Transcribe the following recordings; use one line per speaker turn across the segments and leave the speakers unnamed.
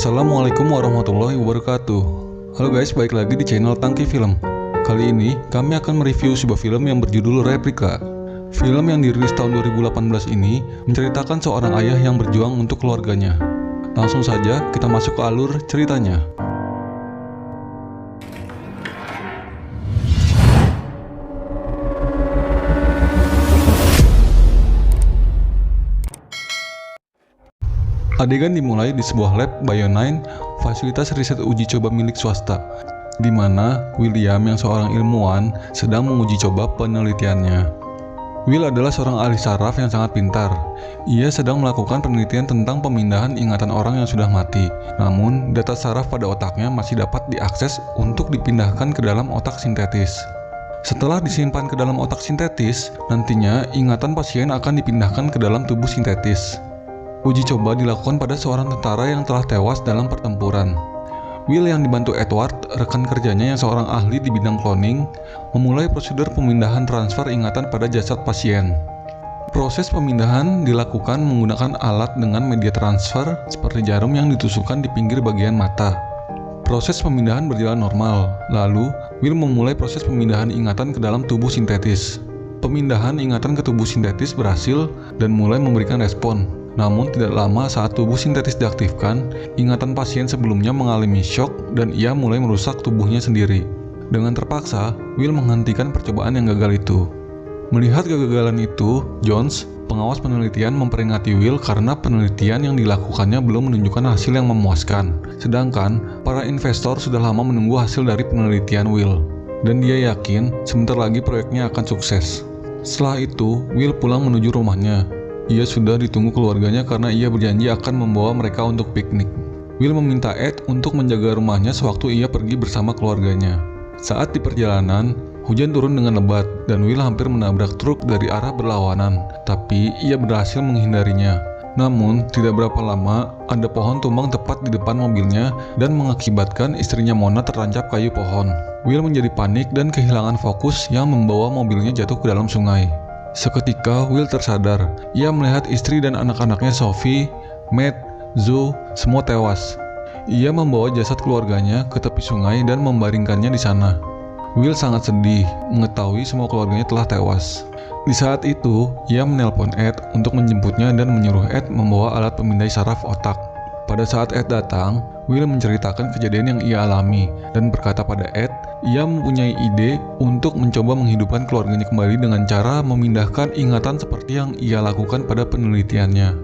Assalamualaikum warahmatullahi wabarakatuh. Halo guys, balik lagi di channel Tangki Film. Kali ini kami akan mereview sebuah film yang berjudul Replika. Film yang dirilis tahun 2018 ini menceritakan seorang ayah yang berjuang untuk keluarganya. Langsung saja kita masuk ke alur ceritanya. Adegan dimulai di sebuah lab Bio9, fasilitas riset uji coba milik swasta, di mana William yang seorang ilmuwan sedang menguji coba penelitiannya. Will adalah seorang ahli saraf yang sangat pintar. Ia sedang melakukan penelitian tentang pemindahan ingatan orang yang sudah mati. Namun, data saraf pada otaknya masih dapat diakses untuk dipindahkan ke dalam otak sintetis. Setelah disimpan ke dalam otak sintetis, nantinya ingatan pasien akan dipindahkan ke dalam tubuh sintetis. Uji coba dilakukan pada seorang tentara yang telah tewas dalam pertempuran. Will yang dibantu Edward, rekan kerjanya yang seorang ahli di bidang cloning, memulai prosedur pemindahan transfer ingatan pada jasad pasien. Proses pemindahan dilakukan menggunakan alat dengan media transfer seperti jarum yang ditusukkan di pinggir bagian mata. Proses pemindahan berjalan normal, lalu Will memulai proses pemindahan ingatan ke dalam tubuh sintetis. Pemindahan ingatan ke tubuh sintetis berhasil dan mulai memberikan respon. Namun tidak lama saat tubuh sintetis diaktifkan, ingatan pasien sebelumnya mengalami shock dan ia mulai merusak tubuhnya sendiri. Dengan terpaksa, Will menghentikan percobaan yang gagal itu. Melihat kegagalan itu, Jones, pengawas penelitian, memperingati Will karena penelitian yang dilakukannya belum menunjukkan hasil yang memuaskan. Sedangkan, para investor sudah lama menunggu hasil dari penelitian Will. Dan dia yakin sebentar lagi proyeknya akan sukses. Setelah itu, Will pulang menuju rumahnya. Ia sudah ditunggu keluarganya karena ia berjanji akan membawa mereka untuk piknik. Will meminta Ed untuk menjaga rumahnya sewaktu ia pergi bersama keluarganya. Saat di perjalanan, hujan turun dengan lebat dan Will hampir menabrak truk dari arah berlawanan, tapi ia berhasil menghindarinya. Namun, tidak berapa lama, ada pohon tumbang tepat di depan mobilnya dan mengakibatkan istrinya Mona terancap kayu pohon. Will menjadi panik dan kehilangan fokus yang membawa mobilnya jatuh ke dalam sungai. Seketika Will tersadar. Ia melihat istri dan anak-anaknya Sophie, Matt, Zoe, semua tewas. Ia membawa jasad keluarganya ke tepi sungai dan membaringkannya di sana. Will sangat sedih mengetahui semua keluarganya telah tewas. Di saat itu, ia menelpon Ed untuk menjemputnya dan menyuruh Ed membawa alat pemindai saraf otak. Pada saat Ed datang, Will menceritakan kejadian yang ia alami dan berkata pada Ed, ia mempunyai ide untuk mencoba menghidupkan keluarganya kembali dengan cara memindahkan ingatan seperti yang ia lakukan pada penelitiannya.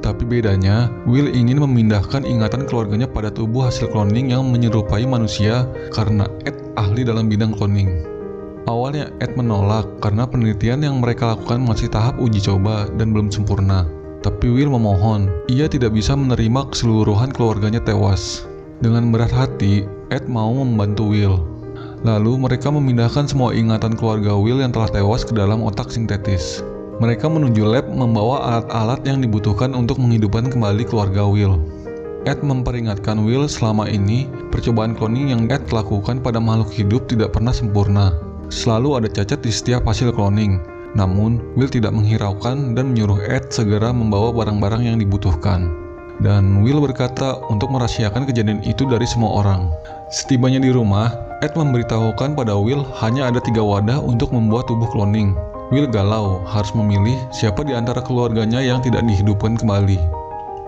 Tapi bedanya, Will ingin memindahkan ingatan keluarganya pada tubuh hasil cloning yang menyerupai manusia karena Ed ahli dalam bidang cloning. Awalnya Ed menolak karena penelitian yang mereka lakukan masih tahap uji coba dan belum sempurna. Tapi Will memohon, ia tidak bisa menerima keseluruhan keluarganya tewas. Dengan berat hati, Ed mau membantu Will. Lalu mereka memindahkan semua ingatan keluarga Will yang telah tewas ke dalam otak sintetis. Mereka menuju lab membawa alat-alat yang dibutuhkan untuk menghidupkan kembali keluarga Will. Ed memperingatkan Will selama ini, percobaan cloning yang Ed lakukan pada makhluk hidup tidak pernah sempurna. Selalu ada cacat di setiap hasil cloning. Namun, Will tidak menghiraukan dan menyuruh Ed segera membawa barang-barang yang dibutuhkan. Dan Will berkata untuk merahasiakan kejadian itu dari semua orang. Setibanya di rumah, Ed memberitahukan pada Will hanya ada 3 wadah untuk membuat tubuh cloning. Will galau, harus memilih siapa di antara keluarganya yang tidak dihidupkan kembali.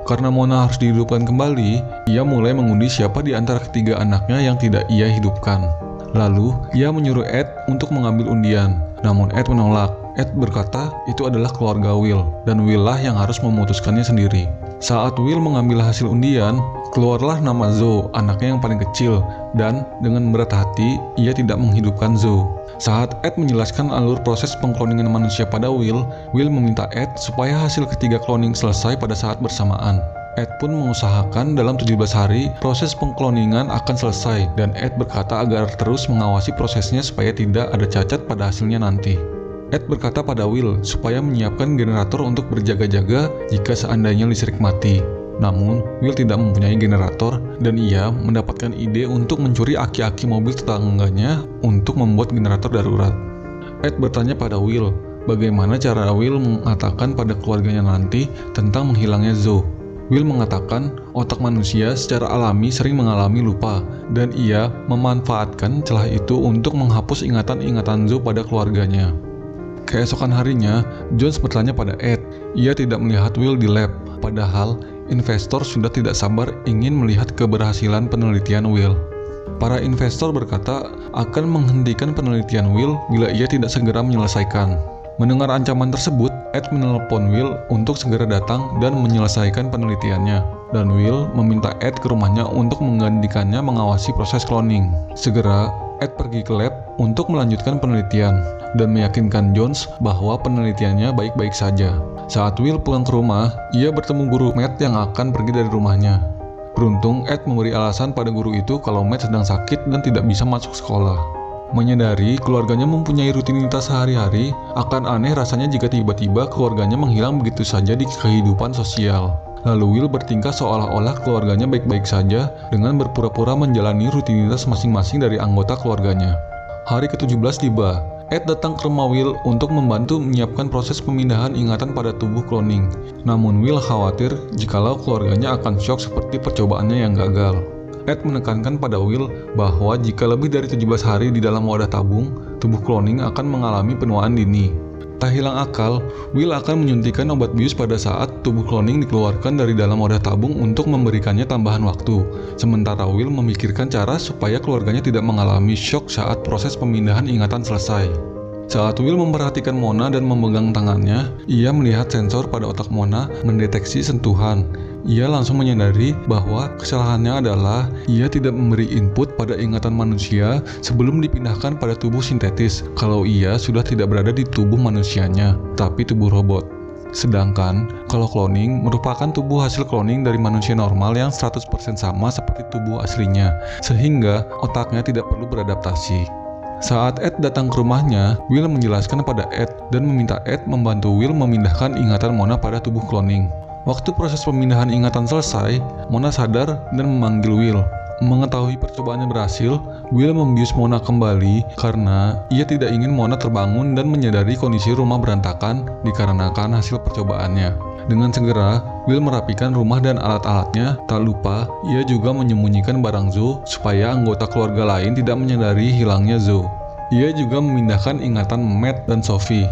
Karena Mona harus dihidupkan kembali, ia mulai mengundi siapa di antara ketiga anaknya yang tidak ia hidupkan. Lalu, ia menyuruh Ed untuk mengambil undian. Namun Ed menolak. Ed berkata itu adalah keluarga Will, dan Will lah yang harus memutuskannya sendiri. Saat Will mengambil hasil undian, keluarlah nama Zoe, anaknya yang paling kecil, dan dengan berat hati, ia tidak menghidupkan Zoe. Saat Ed menjelaskan alur proses pengkloningan manusia pada Will meminta Ed supaya hasil ketiga cloning selesai pada saat bersamaan. Ed pun mengusahakan dalam 17 hari proses pengkloningan akan selesai, dan Ed berkata agar terus mengawasi prosesnya supaya tidak ada cacat pada hasilnya nanti. Ed berkata pada Will supaya menyiapkan generator untuk berjaga-jaga jika seandainya listrik mati. Namun, Will tidak mempunyai generator dan ia mendapatkan ide untuk mencuri aki-aki mobil tetangganya untuk membuat generator darurat. Ed bertanya pada Will, bagaimana cara Will mengatakan pada keluarganya nanti tentang menghilangnya Zoe. Will mengatakan otak manusia secara alami sering mengalami lupa, dan ia memanfaatkan celah itu untuk menghapus ingatan-ingatan Zoe pada keluarganya. Keesokan harinya, Jones bertanya pada Ed. Ia tidak melihat Will di lab, padahal investor sudah tidak sabar ingin melihat keberhasilan penelitian Will. Para investor berkata akan menghentikan penelitian Will bila ia tidak segera menyelesaikan. Mendengar ancaman tersebut, Ed menelpon Will untuk segera datang dan menyelesaikan penelitiannya. Dan Will meminta Ed ke rumahnya untuk menggantikannya mengawasi proses cloning. Segera, Ed pergi ke lab untuk melanjutkan penelitian dan meyakinkan Jones bahwa penelitiannya baik-baik saja. Saat Will pulang ke rumah, ia bertemu guru Matt yang akan pergi dari rumahnya. Beruntung, Ed memberi alasan pada guru itu kalau Matt sedang sakit dan tidak bisa masuk sekolah. Menyadari keluarganya mempunyai rutinitas sehari-hari, akan aneh rasanya jika tiba-tiba keluarganya menghilang begitu saja di kehidupan sosial. Lalu Will bertingkah seolah-olah keluarganya baik-baik saja dengan berpura-pura menjalani rutinitas masing-masing dari anggota keluarganya. Hari ke-17 tiba. Ed datang ke rumah Will untuk membantu menyiapkan proses pemindahan ingatan pada tubuh cloning. Namun Will khawatir jikalau keluarganya akan syok seperti percobaannya yang gagal. Ed menekankan pada Will bahwa jika lebih dari 17 hari di dalam wadah tabung, tubuh cloning akan mengalami penuaan dini. Tak hilang akal, Will akan menyuntikkan obat bius pada saat tubuh cloning dikeluarkan dari dalam wadah tabung untuk memberikannya tambahan waktu. Sementara Will memikirkan cara supaya keluarganya tidak mengalami syok saat proses pemindahan ingatan selesai. Saat Will memperhatikan Mona dan memegang tangannya, ia melihat sensor pada otak Mona mendeteksi sentuhan. Ia langsung menyadari bahwa kesalahannya adalah ia tidak memberi input pada ingatan manusia sebelum dipindahkan pada tubuh sintetis kalau ia sudah tidak berada di tubuh manusianya, tapi tubuh robot. Sedangkan, kalau cloning merupakan tubuh hasil cloning dari manusia normal yang 100% sama seperti tubuh aslinya, sehingga otaknya tidak perlu beradaptasi. Saat Ed datang ke rumahnya, Will menjelaskan pada Ed dan meminta Ed membantu Will memindahkan ingatan Mona pada tubuh cloning. Waktu proses pemindahan ingatan selesai, Mona sadar dan memanggil Will. Mengetahui percobaannya berhasil, Will membius Mona kembali karena ia tidak ingin Mona terbangun dan menyadari kondisi rumah berantakan dikarenakan hasil percobaannya. Dengan segera, Will merapikan rumah dan alat-alatnya. Tak lupa, ia juga menyembunyikan barang Zoe supaya anggota keluarga lain tidak menyadari hilangnya Zoe. Ia juga memindahkan ingatan Matt dan Sophie.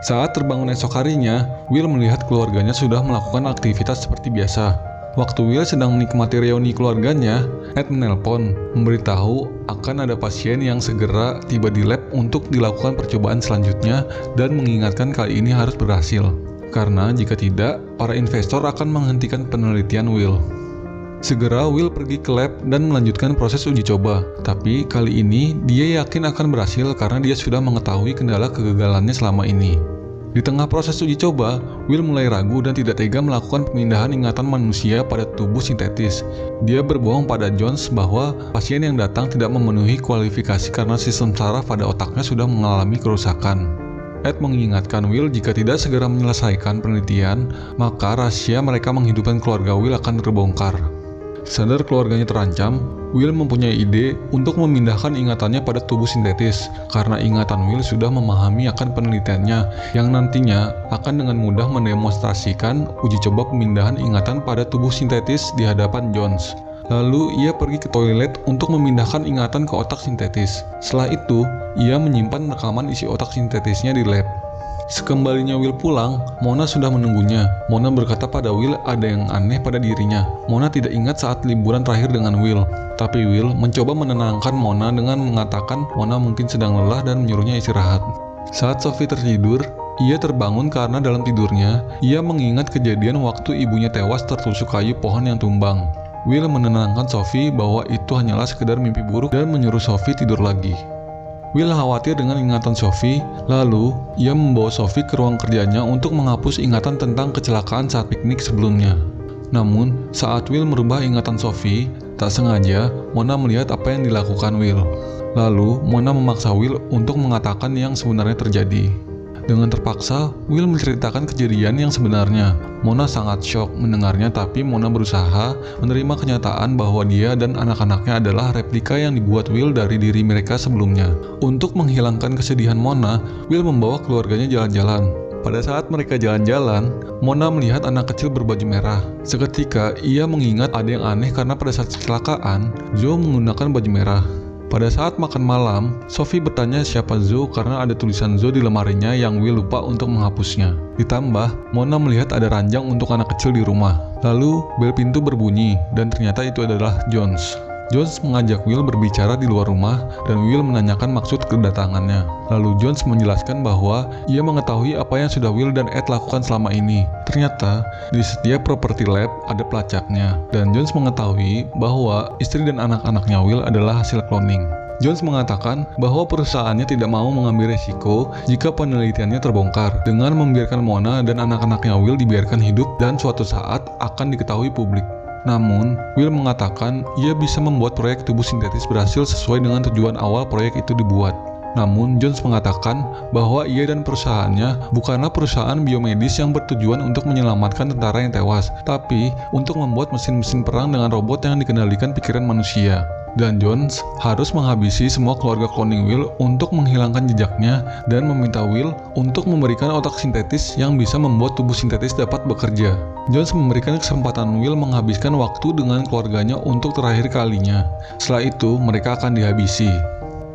Saat terbangun esok harinya, Will melihat keluarganya sudah melakukan aktivitas seperti biasa. Waktu Will sedang menikmati reuni keluarganya, Ed menelpon, memberitahu akan ada pasien yang segera tiba di lab untuk dilakukan percobaan selanjutnya dan mengingatkan kali ini harus berhasil. Karena jika tidak, para investor akan menghentikan penelitian Will. Segera Will pergi ke lab dan melanjutkan proses uji coba. Tapi kali ini dia yakin akan berhasil karena dia sudah mengetahui kendala kegagalannya selama ini. Di tengah proses uji coba, Will mulai ragu dan tidak tega melakukan pemindahan ingatan manusia pada tubuh sintetis. Dia berbohong pada Jones bahwa pasien yang datang tidak memenuhi kualifikasi karena sistem saraf pada otaknya sudah mengalami kerusakan. Ed mengingatkan Will jika tidak segera menyelesaikan penelitian, maka rahasia mereka menghidupkan keluarga Will akan terbongkar. Sadar keluarganya terancam, Will mempunyai ide untuk memindahkan ingatannya pada tubuh sintetis karena ingatan Will sudah memahami akan penelitiannya yang nantinya akan dengan mudah mendemonstrasikan uji coba pemindahan ingatan pada tubuh sintetis di hadapan Jones. Lalu ia pergi ke toilet untuk memindahkan ingatan ke otak sintetis. Setelah itu, ia menyimpan rekaman isi otak sintetisnya di lab. Sekembalinya Will pulang, Mona sudah menunggunya. Mona berkata pada Will ada yang aneh pada dirinya. Mona tidak ingat saat liburan terakhir dengan Will. Tapi Will mencoba menenangkan Mona dengan mengatakan Mona mungkin sedang lelah dan menyuruhnya istirahat. Saat Sophie tertidur, ia terbangun karena dalam tidurnya, ia mengingat kejadian waktu ibunya tewas tertusuk kayu pohon yang tumbang. Will menenangkan Sophie bahwa itu hanyalah sekedar mimpi buruk dan menyuruh Sophie tidur lagi. Will khawatir dengan ingatan Sophie, lalu ia membawa Sophie ke ruang kerjanya untuk menghapus ingatan tentang kecelakaan saat piknik sebelumnya. Namun, saat Will merubah ingatan Sophie, tak sengaja Mona melihat apa yang dilakukan Will. Lalu, Mona memaksa Will untuk mengatakan yang sebenarnya terjadi. Dengan terpaksa, Will menceritakan kejadian yang sebenarnya. Mona sangat syok mendengarnya, tapi Mona berusaha menerima kenyataan bahwa dia dan anak-anaknya adalah replika yang dibuat Will dari diri mereka sebelumnya. Untuk menghilangkan kesedihan Mona, Will membawa keluarganya jalan-jalan. Pada saat mereka jalan-jalan, Mona melihat anak kecil berbaju merah. Seketika, ia mengingat ada yang aneh karena pada saat kecelakaan, Zoe menggunakan baju merah. Pada saat makan malam, Sophie bertanya siapa Zoe karena ada tulisan Zoe di lemarinya yang Will lupa untuk menghapusnya. Ditambah, Mona melihat ada ranjang untuk anak kecil di rumah. Lalu, bel pintu berbunyi dan ternyata itu adalah Jones. Jones mengajak Will berbicara di luar rumah dan Will menanyakan maksud kedatangannya. Lalu Jones menjelaskan bahwa ia mengetahui apa yang sudah Will dan Ed lakukan selama ini. Ternyata di setiap properti lab ada pelacaknya dan Jones mengetahui bahwa istri dan anak-anaknya Will adalah hasil cloning. Jones mengatakan bahwa perusahaannya tidak mau mengambil resiko jika penelitiannya terbongkar dengan membiarkan Mona dan anak-anaknya Will dibiarkan hidup dan suatu saat akan diketahui publik. Namun, Will mengatakan ia bisa membuat proyek tubuh sintetis berhasil sesuai dengan tujuan awal proyek itu dibuat. Namun, Jones mengatakan bahwa ia dan perusahaannya bukanlah perusahaan biomedis yang bertujuan untuk menyelamatkan tentara yang tewas, tapi untuk membuat mesin-mesin perang dengan robot yang dikendalikan pikiran manusia. Dan Jones harus menghabisi semua keluarga cloning Will untuk menghilangkan jejaknya dan meminta Will untuk memberikan otak sintetis yang bisa membuat tubuh sintetis dapat bekerja. Jones memberikan kesempatan Will menghabiskan waktu dengan keluarganya untuk terakhir kalinya. Setelah itu, mereka akan dihabisi.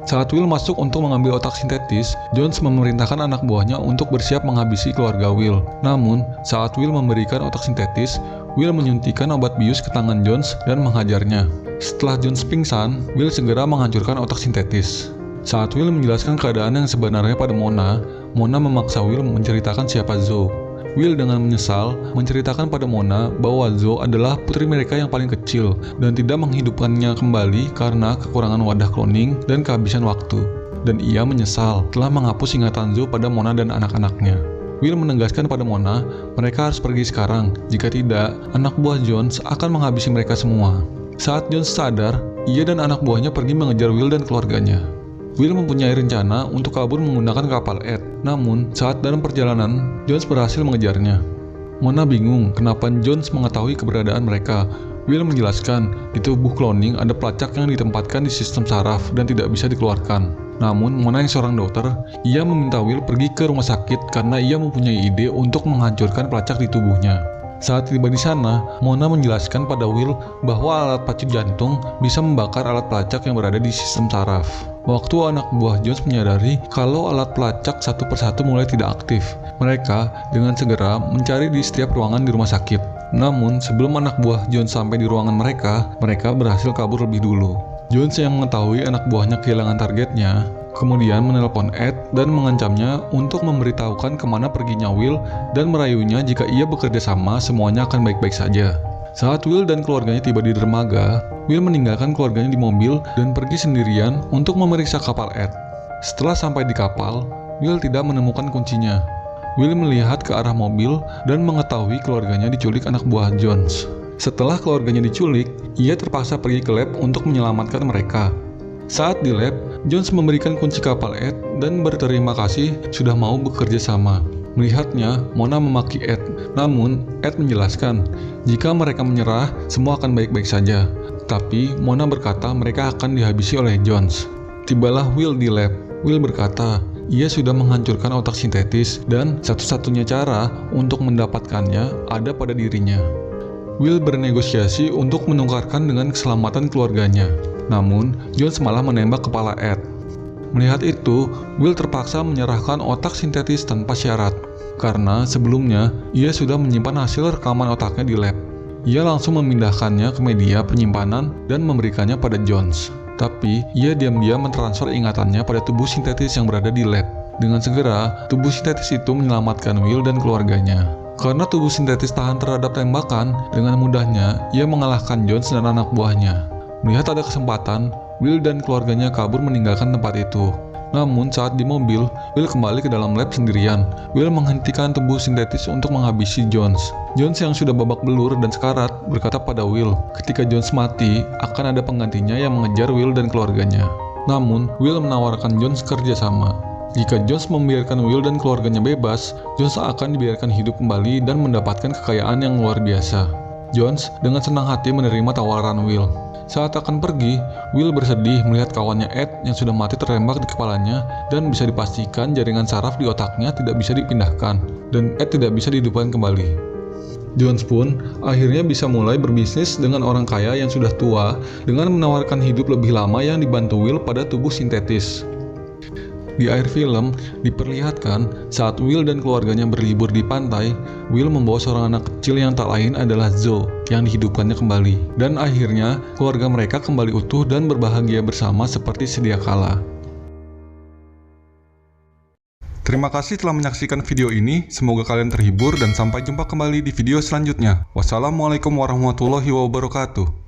Saat Will masuk untuk mengambil otak sintetis, Jones memerintahkan anak buahnya untuk bersiap menghabisi keluarga Will. Namun, saat Will memberikan otak sintetis, Will menyuntikkan obat bius ke tangan Jones dan menghajarnya. Setelah Jones pingsan, Will segera menghancurkan otak sintetis. Saat Will menjelaskan keadaan yang sebenarnya pada Mona, Mona memaksa Will menceritakan siapa Zoe. Will dengan menyesal menceritakan pada Mona bahwa Zoe adalah putri mereka yang paling kecil dan tidak menghidupkannya kembali karena kekurangan wadah cloning dan kehabisan waktu. Dan ia menyesal telah menghapus ingatan Zoe pada Mona dan anak-anaknya. Will menegaskan pada Mona, mereka harus pergi sekarang. Jika tidak, anak buah Jones akan menghabisi mereka semua. Saat Jones sadar, ia dan anak buahnya pergi mengejar Will dan keluarganya. Will mempunyai rencana untuk kabur menggunakan kapal Ed. Namun, saat dalam perjalanan, Jones berhasil mengejarnya. Mona bingung kenapa Jones mengetahui keberadaan mereka. Will menjelaskan, di tubuh cloning ada pelacak yang ditempatkan di sistem saraf dan tidak bisa dikeluarkan. Namun, Mona yang seorang dokter, ia meminta Will pergi ke rumah sakit karena ia mempunyai ide untuk menghancurkan pelacak di tubuhnya. Saat tiba di sana, Mona menjelaskan pada Will bahwa alat pacu jantung bisa membakar alat pelacak yang berada di sistem saraf. Waktu anak buah Jones menyadari kalau alat pelacak satu persatu mulai tidak aktif, mereka dengan segera mencari di setiap ruangan di rumah sakit. Namun, sebelum anak buah Jones sampai di ruangan mereka berhasil kabur lebih dulu. Jones yang mengetahui anak buahnya kehilangan targetnya, kemudian menelpon Ed dan mengancamnya untuk memberitahukan kemana perginya Will dan merayunya jika ia bekerja sama semuanya akan baik-baik saja. Saat Will dan keluarganya tiba di dermaga, Will meninggalkan keluarganya di mobil dan pergi sendirian untuk memeriksa kapal Ed. Setelah sampai di kapal, Will tidak menemukan kuncinya. Will melihat ke arah mobil dan mengetahui keluarganya diculik anak buah Jones. Setelah keluarganya diculik, ia terpaksa pergi ke lab untuk menyelamatkan mereka. Saat di lab, Jones memberikan kunci kapal Ed dan berterima kasih sudah mau bekerja sama. Melihatnya, Mona memaki Ed. Namun, Ed menjelaskan, jika mereka menyerah, semua akan baik-baik saja. Tapi, Mona berkata mereka akan dihabisi oleh Jones. Tibalah Will di lab. Will berkata, ia sudah menghancurkan otak sintetis dan satu-satunya cara untuk mendapatkannya ada pada dirinya. Will bernegosiasi untuk menukarkan dengan keselamatan keluarganya. Namun, Jones malah menembak kepala Ed. Melihat itu, Will terpaksa menyerahkan otak sintetis tanpa syarat, karena sebelumnya ia sudah menyimpan hasil rekaman otaknya di lab. Ia langsung memindahkannya ke media penyimpanan dan memberikannya pada Jones. Tapi, ia diam-diam mentransfer ingatannya pada tubuh sintetis yang berada di lab. Dengan segera, tubuh sintetis itu menyelamatkan Will dan keluarganya. Karena tubuh sintetis tahan terhadap tembakan, dengan mudahnya ia mengalahkan Jones dan anak buahnya. Melihat ada kesempatan, Will dan keluarganya kabur meninggalkan tempat itu. Namun saat di mobil, Will kembali ke dalam lab sendirian. Will menghentikan tubuh sintetis untuk menghabisi Jones. Jones yang sudah babak belur dan sekarat berkata pada Will, ketika Jones mati, akan ada penggantinya yang mengejar Will dan keluarganya. Namun, Will menawarkan Jones kerjasama. Jika Jones membiarkan Will dan keluarganya bebas, Jones akan dibiarkan hidup kembali dan mendapatkan kekayaan yang luar biasa. Jones dengan senang hati menerima tawaran Will. Saat akan pergi, Will bersedih melihat kawannya Ed yang sudah mati tertembak di kepalanya dan bisa dipastikan jaringan saraf di otaknya tidak bisa dipindahkan dan Ed tidak bisa dihidupkan kembali. Jones pun akhirnya bisa mulai berbisnis dengan orang kaya yang sudah tua dengan menawarkan hidup lebih lama yang dibantu Will pada tubuh sintetis. Di akhir film, diperlihatkan saat Will dan keluarganya berlibur di pantai, Will membawa seorang anak kecil yang tak lain adalah Zoe yang dihidupkannya kembali. Dan akhirnya, keluarga mereka kembali utuh dan berbahagia bersama seperti sedia kala. Terima kasih telah menyaksikan video ini, semoga kalian terhibur dan sampai jumpa kembali di video selanjutnya. Wassalamualaikum warahmatullahi wabarakatuh.